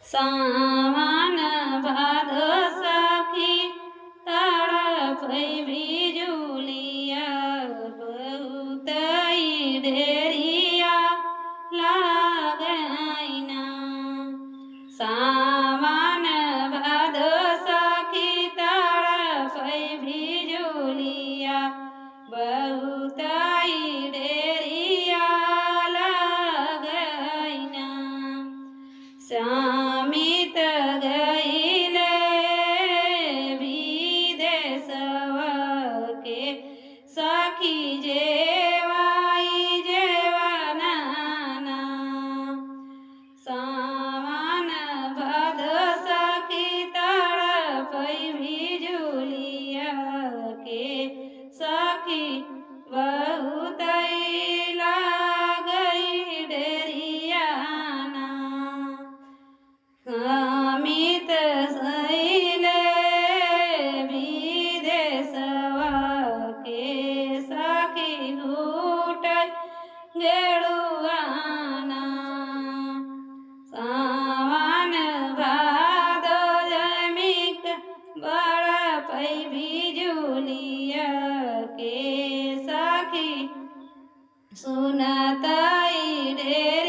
सावन भादो सखी तड़पै बिजुलिया बहुत डेरिया लागैना। सावन भादो सखी तड़पै बिजुलिया बहुत डेरिया लागैना। श्यामित गईले विदेशवा के सखी जेवाई जेवनाना। सावन भादो सखी तड़पै बिजुलिया के सखी बहुत लागै डेरियाना। अमित सैले विदेशवा के सखी घूटै गेरुआना। सावन भादो जमिक बड़पै बिजुलिया के सखी सुनतै ढेर